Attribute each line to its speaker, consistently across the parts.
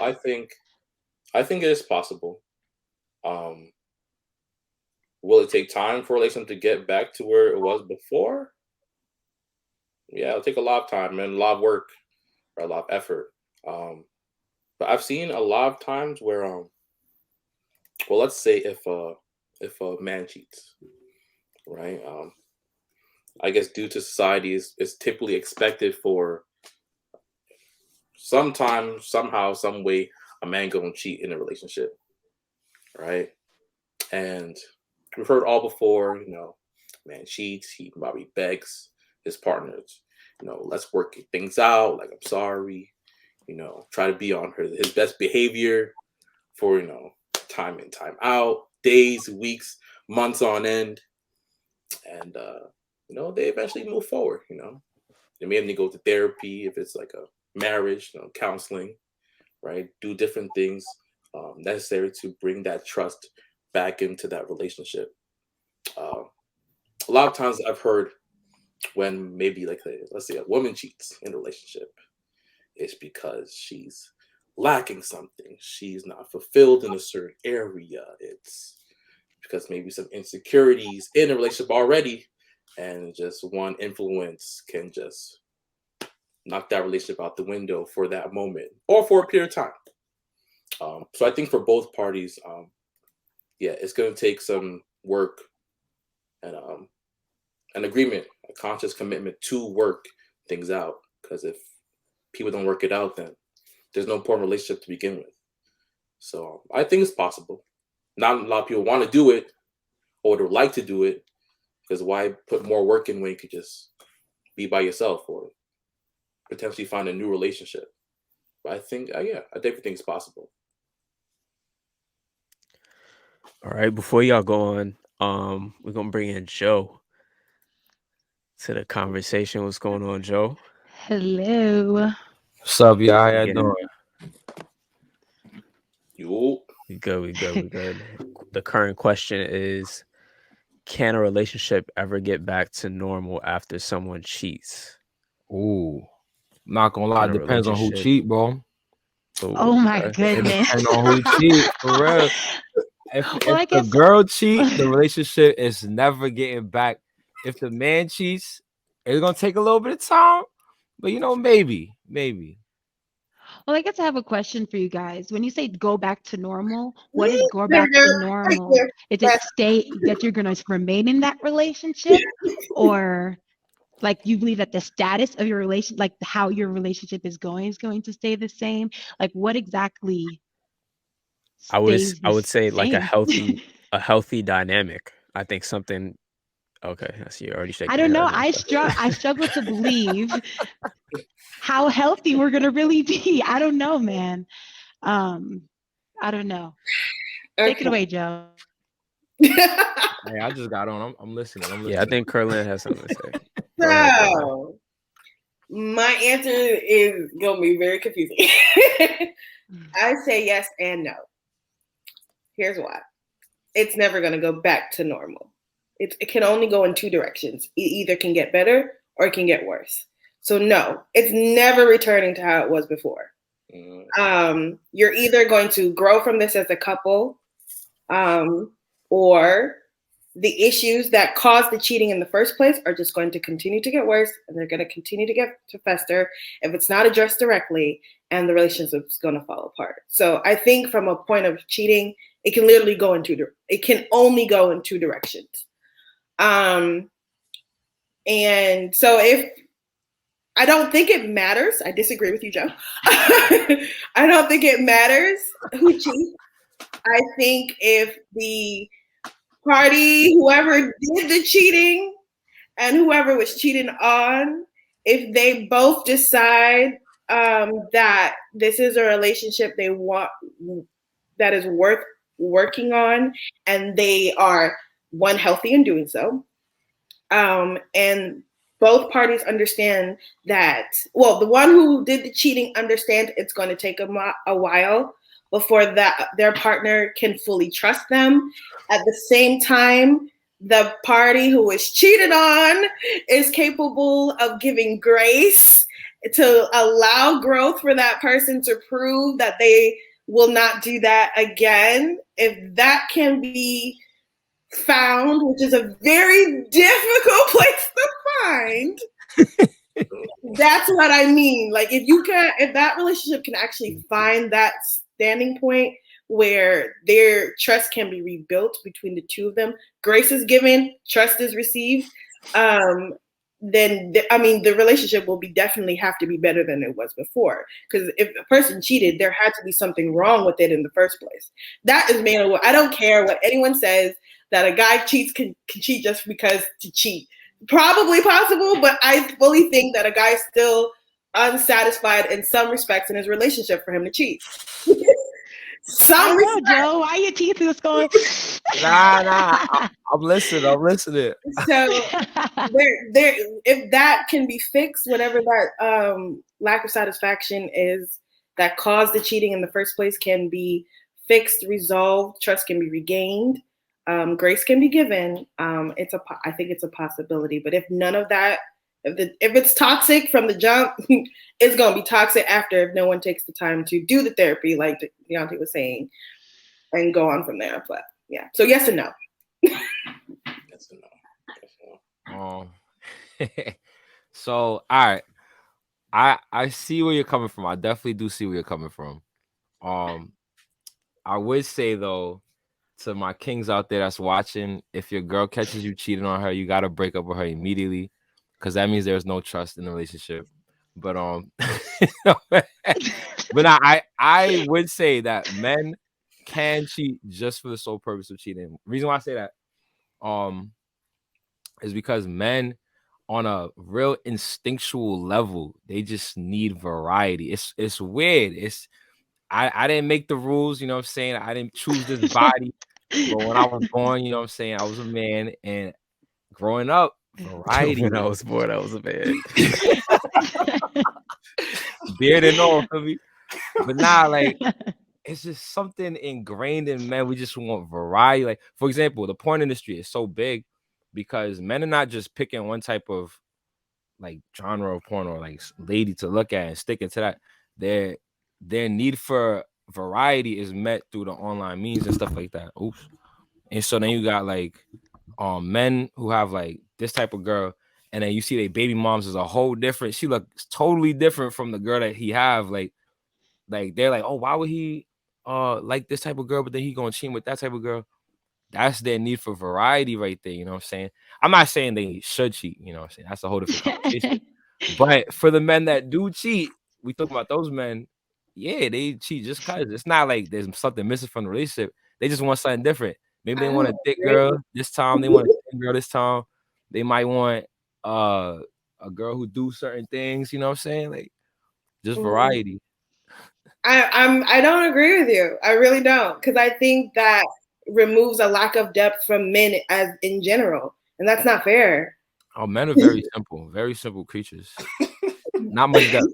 Speaker 1: I think it is possible. Um, will it take time for a relationship to get back to where it was before? Yeah, it'll take a lot of time and a lot of work or a lot of effort. Um, but I've seen a lot of times where well, let's say if a man cheats, right? I guess due to society is typically expected for sometimes, somehow, some way, a man gonna cheat in a relationship, right? And we've heard all before, man cheats, he probably begs his partners, let's work things out. Like, I'm sorry, try to be on his best behavior for, time in, time out, days, weeks, months on end. And, they eventually move forward, They may have to go to therapy if it's like a marriage, counseling, right? Do different things necessary to bring that trust back into that relationship. Uh, a lot of times I've heard when maybe like let's say a woman cheats in a relationship, it's because she's lacking something. She's not fulfilled in a certain area. It's because maybe some insecurities in a relationship already, and just one influence can just knock that relationship out the window for that moment or for a period of time. So I think for both parties, yeah, it's going to take some work and an agreement, a conscious commitment to work things out. Because if people don't work it out, then there's no point in relationship to begin with. So I think it's possible. Not a lot of people want to do it or would like to do it, because why put more work in when you could just be by yourself or potentially find a new relationship? But I think, yeah, I definitely think it's possible.
Speaker 2: All right, before y'all go on, we're gonna bring in Joe to the conversation. What's going on, Joe?
Speaker 3: Hello.
Speaker 4: What's up, y'all? How y'all
Speaker 2: Yeah.
Speaker 4: doing?
Speaker 1: Yo,
Speaker 2: We good, we good, we good. The current question is, can a relationship ever get back to normal after someone cheats?
Speaker 4: Ooh, not gonna lie,
Speaker 2: Can
Speaker 4: it
Speaker 2: a
Speaker 4: depends on who
Speaker 2: relationship
Speaker 4: cheat, bro.
Speaker 2: Oh,
Speaker 3: Oh my
Speaker 2: okay.
Speaker 4: It
Speaker 3: goodness.
Speaker 4: depends on who cheat, for real.
Speaker 3: Well,
Speaker 4: If
Speaker 3: I
Speaker 4: the
Speaker 3: guess.
Speaker 4: girl cheat, the relationship is never getting back. If the man cheats, it's gonna take a little bit of time, but maybe.
Speaker 3: Well, I guess I have a question for you guys. When you say go back to normal, what is go back
Speaker 5: Trigger,
Speaker 3: to normal?
Speaker 5: trigger.
Speaker 3: Is it stay that you're going to remain in that relationship, or like you believe that the status of your relation, like how your relationship is going to stay the same? Like what exactly stays
Speaker 2: I
Speaker 3: the
Speaker 2: would say like
Speaker 3: same?
Speaker 2: a healthy dynamic. I think something. Okay, I see you're already
Speaker 3: I
Speaker 2: shaking
Speaker 3: don't
Speaker 2: your
Speaker 3: know.
Speaker 2: head. Okay.
Speaker 3: I struggle to believe how healthy we're going to really be. I don't know, man. Um, I don't know. Take it
Speaker 5: Okay.
Speaker 3: away, Joe.
Speaker 4: Hey, I just got on. I'm listening. I'm
Speaker 2: Yeah, I
Speaker 4: listening.
Speaker 2: think Curlin has something to say. Go ahead, Curlin.
Speaker 5: So my answer is gonna be very confusing. I say yes and no. Here's why. It's never gonna go back to normal. It can only go in two directions. It either can get better or it can get worse. So no, it's never returning to how it was before. You're either going to grow from this as a couple, or the issues that caused the cheating in the first place are just going to continue to get worse, and they're going to continue to fester if it's not addressed directly, and the relationship is going to fall apart. So I think from a point of cheating, it can literally go in it can only go in two directions. And so if I don't think it matters. I disagree with you, Joe. I don't think it matters who cheats. I think if the party, whoever did the cheating and whoever was cheating on, if they both decide that this is a relationship they want, that is worth working on, and they are one healthy in doing so, and both parties understand that, well, the one who did the cheating understands it's going to take a while before that their partner can fully trust them. At the same time, the party who is cheated on is capable of giving grace to allow growth for that person to prove that they will not do that again, if that can be found, which is a very difficult place to find, that's what I mean. Like if that relationship can actually find that standing point where their trust can be rebuilt between the two of them, grace is given, trust is received, then the relationship will definitely have to be better than it was before. Because if a person cheated, there had to be something wrong with it in the first place. That is man. I don't care what anyone says that a guy cheats can cheat just because to cheat. Probably possible, but I fully think that a guy is still unsatisfied in some respects in his relationship for him to cheat.
Speaker 3: I know, Joe. Why your teeth is going?
Speaker 4: Nah. I'm listening.
Speaker 5: So there, if that can be fixed, whatever that lack of satisfaction is that caused the cheating in the first place can be fixed, resolved, trust can be regained, grace can be given. I think it's a possibility. But if none of that, if it's toxic from the jump, it's gonna be toxic after if no one takes the time to do the therapy, like Deontay was saying, and go on from there. But yeah, so yes and no.
Speaker 1: Yes and no.
Speaker 4: So all right, I see where you're coming from. I definitely do see where you're coming from. I would say though, to my kings out there that's watching, if your girl catches you cheating on her, you gotta break up with her immediately, because that means there's no trust in the relationship. But but I would say that men can cheat just for the sole purpose of cheating. Reason why I say that is because men, on a real instinctual level, they just need variety. It's weird. I didn't make the rules, you know what I'm saying? I didn't choose this body. But when I was born, you know what I'm saying, I was a man, and growing up, variety.
Speaker 2: When I was born, I was a man.
Speaker 4: Beard and all, feel me? But nah, like, it's just something ingrained in men. We just want variety. Like, for example, the porn industry is so big because men are not just picking one type of like genre of porn or like lady to look at and sticking to that. Their need for variety is met through the online means and stuff like that. Oops. And so then you got like men who have like this type of girl, and then you see their baby moms is a whole different. She looks totally different from the girl that he have. Like they're like, oh, why would he like this type of girl, but then he gonna cheat with that type of girl? That's their need for variety right there. You know what I'm saying? I'm not saying they should cheat. You know what I'm saying? That's a whole different conversation. But for the men that do cheat, we talk about those men. Yeah, they cheat just cause it's not like there's something missing from the relationship. They just want something different. Maybe they want a thick girl this time. They want a thin girl this time. They might want a girl who do certain things. You know what I'm saying? Like just variety.
Speaker 5: I don't agree with you. I really don't, because I think that removes a lack of depth from men as in general, and that's not fair.
Speaker 4: Oh, men are very simple creatures. Not much depth.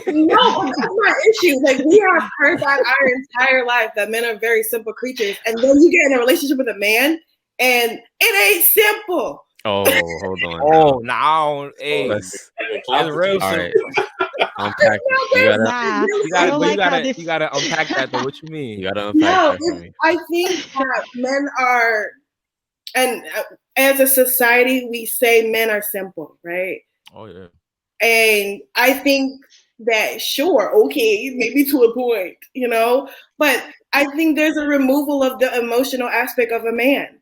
Speaker 5: No, that's my issue. Like, we have heard that our entire life that men are very simple creatures, and then you get in a relationship with a man, and it ain't simple.
Speaker 2: Oh, hold on.
Speaker 4: Oh, no. Hey,
Speaker 2: Let's,
Speaker 4: that's real
Speaker 2: all
Speaker 4: simple.
Speaker 2: right. Unpack it.
Speaker 4: You gotta unpack that though. What you mean?
Speaker 2: You gotta unpack that for me.
Speaker 5: I think that men are, and as a society, we say men are simple, right?
Speaker 4: Oh yeah.
Speaker 5: And I think that sure, okay, maybe to a point, you know, but I think there's a removal of the emotional aspect of a man.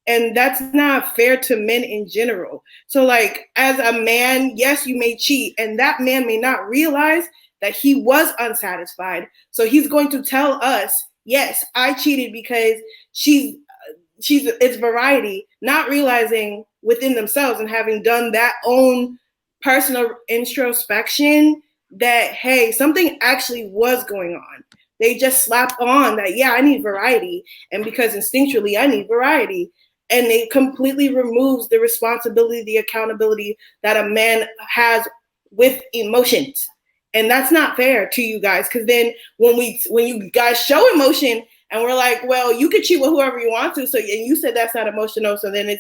Speaker 5: And that's not fair to men in general. So like, as a man, yes, you may cheat, and that man may not realize that he was unsatisfied. So he's going to tell us, yes, I cheated because it's variety, not realizing within themselves and having done that own personal introspection that, hey, something actually was going on. They just slap on that, yeah, I need variety. And because instinctually I need variety. And it completely removes the responsibility, the accountability that a man has with emotions. And that's not fair to you guys. Because then when you guys show emotion and we're like, well, you can cheat with whoever you want to. So, and you said that's not emotional. So then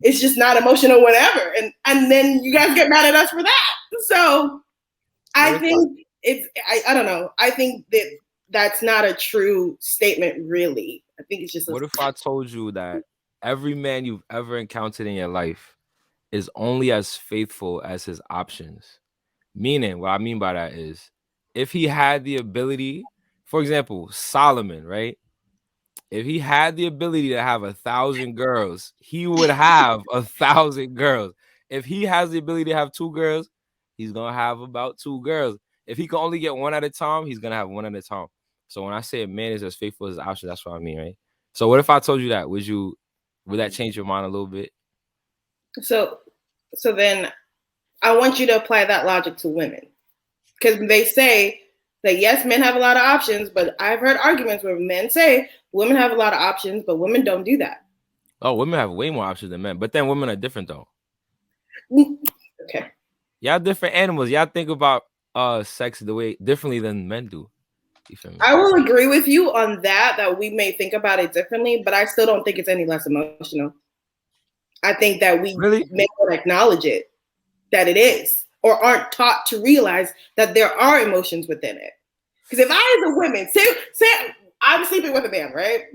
Speaker 5: it's just not emotional, whatever. And then you guys get mad at us for that. So I think I don't know. I think that that's not a true statement, really. I think it's just
Speaker 4: What if I told you that every man you've ever encountered in your life is only as faithful as his options? Meaning, what I mean by that is, if he had the ability, for example, Solomon, right? If he had the ability to have 1,000 girls, he would have 1,000 girls. If he has the ability to have 2 girls, he's gonna have about 2 girls. If he can only get one at a time, he's gonna have one at a time. So when I say a man is as faithful as his option, that's what I mean, right? So what if I told you that? Would that change your mind a little bit?
Speaker 5: So then I want you to apply that logic to women, because they say that yes, men have a lot of options, but I've heard arguments where men say women have a lot of options, but women don't do that.
Speaker 4: Oh, women have way more options than men, but then women are different though.
Speaker 5: Okay.
Speaker 4: Y'all different animals. Y'all think about sex the way differently than men do. You feel me?
Speaker 5: I will agree with you on that we may think about it differently, but I still don't think it's any less emotional. I think that we
Speaker 4: Really?
Speaker 5: may not acknowledge it, that it is, or aren't taught to realize that there are emotions within it. Because if I, as a woman, say I'm sleeping with a man, right?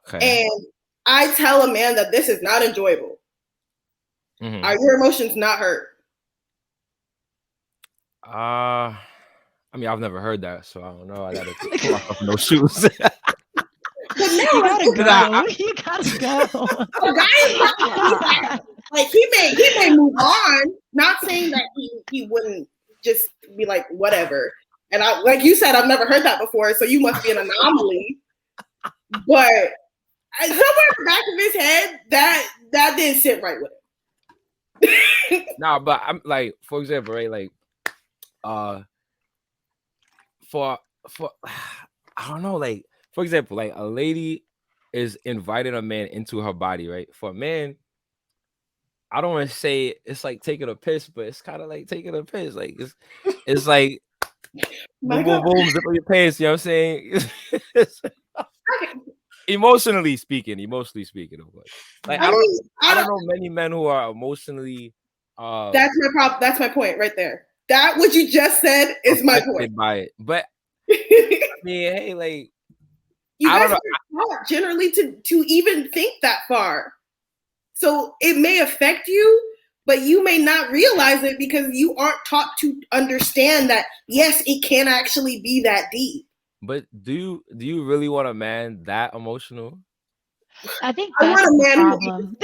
Speaker 4: Okay.
Speaker 5: And I tell a man that this is not enjoyable.
Speaker 4: Mm-hmm.
Speaker 5: Are your emotions not hurt?
Speaker 4: I mean, I've never heard that, so I don't know. I gotta put myself in those shoes.
Speaker 5: But no,
Speaker 3: You gotta go.
Speaker 4: I-
Speaker 3: You gotta go.
Speaker 5: a guy is not gonna do that. Like he may move on. Not saying that he wouldn't just be like whatever. And I, like you said, I've never heard that before, so you must be an anomaly. But somewhere in the back of his head, that didn't sit right with him.
Speaker 4: Nah, but I'm like, for example, right? Like, for I don't know, like, for example, like a lady is inviting a man into her body, right? For a man, I don't want to say it's like taking a piss, but it's kind of like taking a piss. Like it's like
Speaker 5: My
Speaker 4: boom, boom,
Speaker 5: God.
Speaker 4: boom, zip up your pants. You know what I'm saying? Emotionally speaking, of course. Like I don't know many men who are emotionally.
Speaker 5: That's my problem. That's my point right there. That what you just said is my point.
Speaker 4: By it, but I mean, hey, like
Speaker 5: you
Speaker 4: I
Speaker 5: guys
Speaker 4: don't
Speaker 5: are taught generally to even think that far, so it may affect you, but you may not realize it because you aren't taught to understand that. Yes, it can actually be that deep.
Speaker 4: But do you really want a man that emotional?
Speaker 3: I think
Speaker 5: I
Speaker 3: that's
Speaker 5: want a
Speaker 3: the
Speaker 5: man
Speaker 3: problem.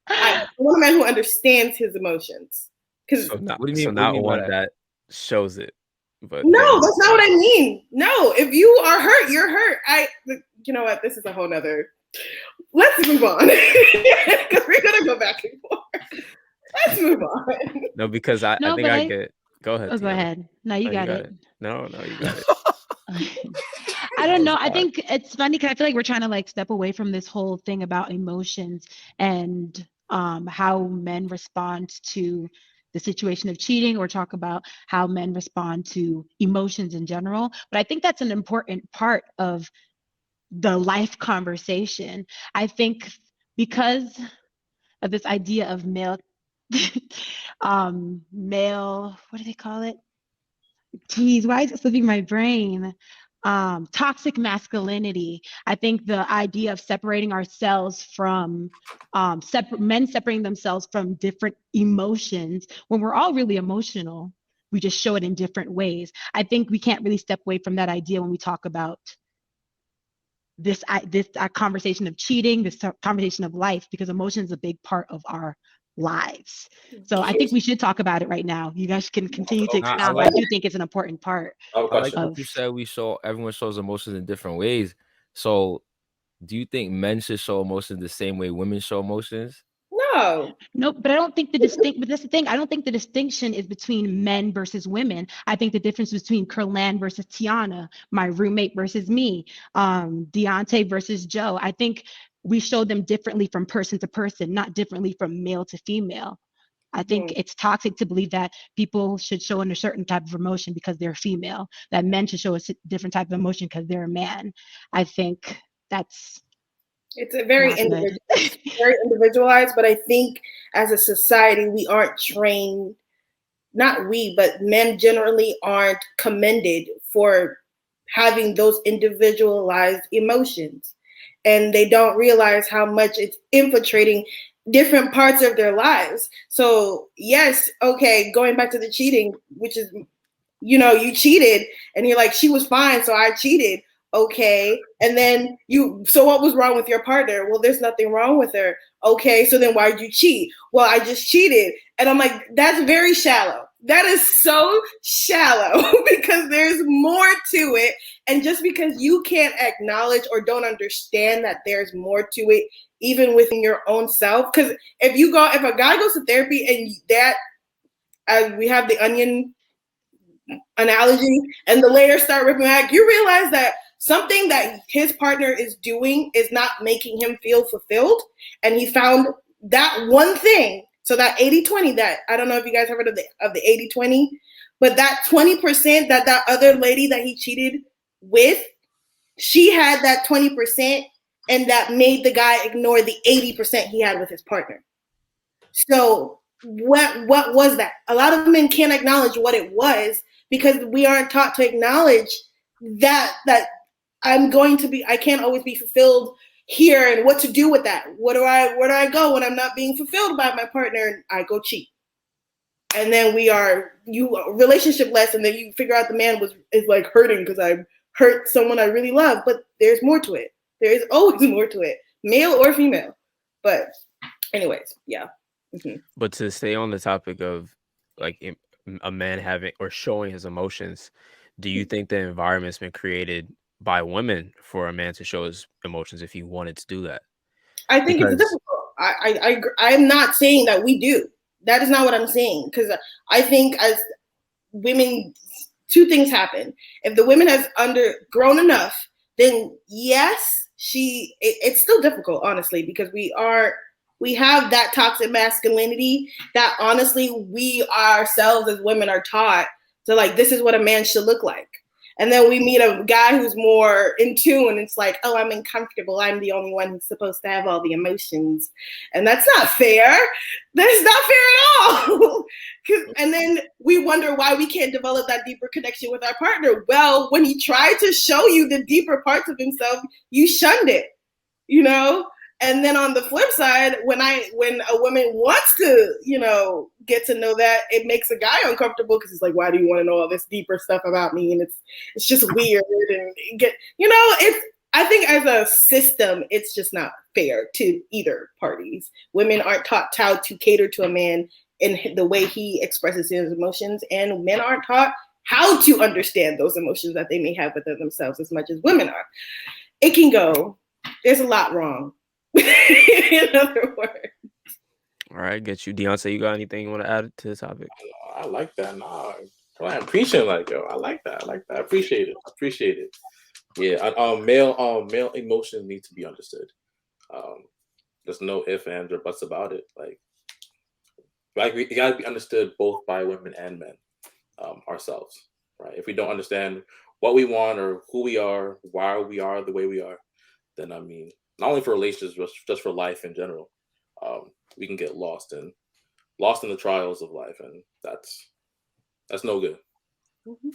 Speaker 5: I want a man who understands his emotions. Because
Speaker 2: So not,
Speaker 4: What do you mean?
Speaker 2: so
Speaker 4: What do you
Speaker 2: not
Speaker 4: mean by
Speaker 2: one that shows it. But
Speaker 5: no, that's not what I mean. No, if you are hurt, you're hurt. You know what? This is a whole nother. Let's move on because we're gonna go back and forth. Let's move on.
Speaker 2: No, because I
Speaker 3: No,
Speaker 2: think
Speaker 3: but
Speaker 2: I get. Go ahead.
Speaker 3: Oh, go
Speaker 2: Tiana.
Speaker 3: ahead. No, you got it.
Speaker 2: No, you got it.
Speaker 3: I don't know. I think it's funny because I feel like we're trying to like step away from this whole thing about emotions and how men respond to the situation of cheating, or talk about how men respond to emotions in general. But I think that's an important part of the life conversation. I think because of this idea of male, what do they call it? Geez, why is it slipping my brain? Toxic masculinity. I think the idea of separating ourselves from men separating themselves from different emotions when we're all really emotional. We just show it in different ways. I think we can't really step away from that idea when we talk about this conversation of cheating, this conversation of life, because emotion is a big part of our lives. So I think we should talk about it right now. You guys can continue to expound, but I do think it's an important part.
Speaker 1: I have a
Speaker 4: I like
Speaker 1: question.
Speaker 4: what you said. Everyone shows emotions in different ways. So, do you think men should show emotions the same way women show emotions?
Speaker 5: No.
Speaker 3: Nope, but I don't think but that's the thing. I don't think the distinction is between men versus women. I think the difference between Kerlan versus Tiana, my roommate versus me, Deontay versus Joe. I think we show them differently from person to person, not differently from male to female. I think it's toxic to believe that people should show a certain type of emotion because they're female, that men should show a different type of emotion because they're a man. I think that's
Speaker 5: it's a very individualized, but I think as a society we aren't trained not we, but men generally aren't commended for having those individualized emotions. And they don't realize how much it's infiltrating different parts of their lives. So yes, okay, going back to the cheating, which is, you cheated and you're like, she was fine, so I cheated. Okay. And then so what was wrong with your partner? Well, there's nothing wrong with her. Okay. So then why'd you cheat? Well, I just cheated. And I'm like, that's very shallow. That is so shallow because there's more to it. And just because you can't acknowledge or don't understand that there's more to it, even within your own self, because if a guy goes to therapy and that, as we have the onion analogy, and the layers start ripping back, you realize that something that his partner is doing is not making him feel fulfilled. And he found that one thing. So that 80-20, that I don't know if you guys have heard of the 80-20, but that 20% that other lady that he cheated with, she had that 20%, and that made the guy ignore the 80% he had with his partner. So what was that? A lot of men can't acknowledge what it was because we aren't taught to acknowledge that I can't always be fulfilled here, and what to do with that. Where do I go when I'm not being fulfilled by my partner? I go cheat. And then relationship less, and then you figure out the man is like hurting because I hurt someone I really love. But there's more to it. There is always more to it, male or female. But anyways, yeah. Mm-hmm.
Speaker 2: But to stay on the topic of like a man having or showing his emotions, do you think the environment's been created by women for a man to show his emotions if he wanted to do that?
Speaker 5: I think it's difficult. I'm not saying that we do. That is not what I'm saying, because I think as women, two things happen. If the woman has grown enough, then yes, it's still difficult, honestly, because we have that toxic masculinity that honestly we ourselves as women are taught to, like, this is what a man should look like. And then we meet a guy who's more in tune. It's like, oh, I'm uncomfortable. I'm the only one who's supposed to have all the emotions. And that's not fair. That's not fair at all. And then we wonder why we can't develop that deeper connection with our partner. Well, when he tried to show you the deeper parts of himself, you shunned it, And then on the flip side, when a woman wants to, get to know that, it makes a guy uncomfortable because it's like, why do you want to know all this deeper stuff about me? And it's just weird and I think as a system, it's just not fair to either parties. Women aren't taught how to cater to a man in the way he expresses his emotions, and men aren't taught how to understand those emotions that they may have within themselves as much as women are. It can go. There's a lot wrong. In other words.
Speaker 2: All right, get you, Deontay. You got anything you want to add to the topic?
Speaker 1: I like that. Nah, I appreciate I like that. I appreciate it. Yeah, male emotions need to be understood. There's no ifs, ands, or buts about it. It got to be understood both by women and men, ourselves. Right? If we don't understand what we want or who we are, why we are the way we are, then not only for relationships, just for life in general, we can get lost in the trials of life, and that's no good.
Speaker 5: Mm-hmm.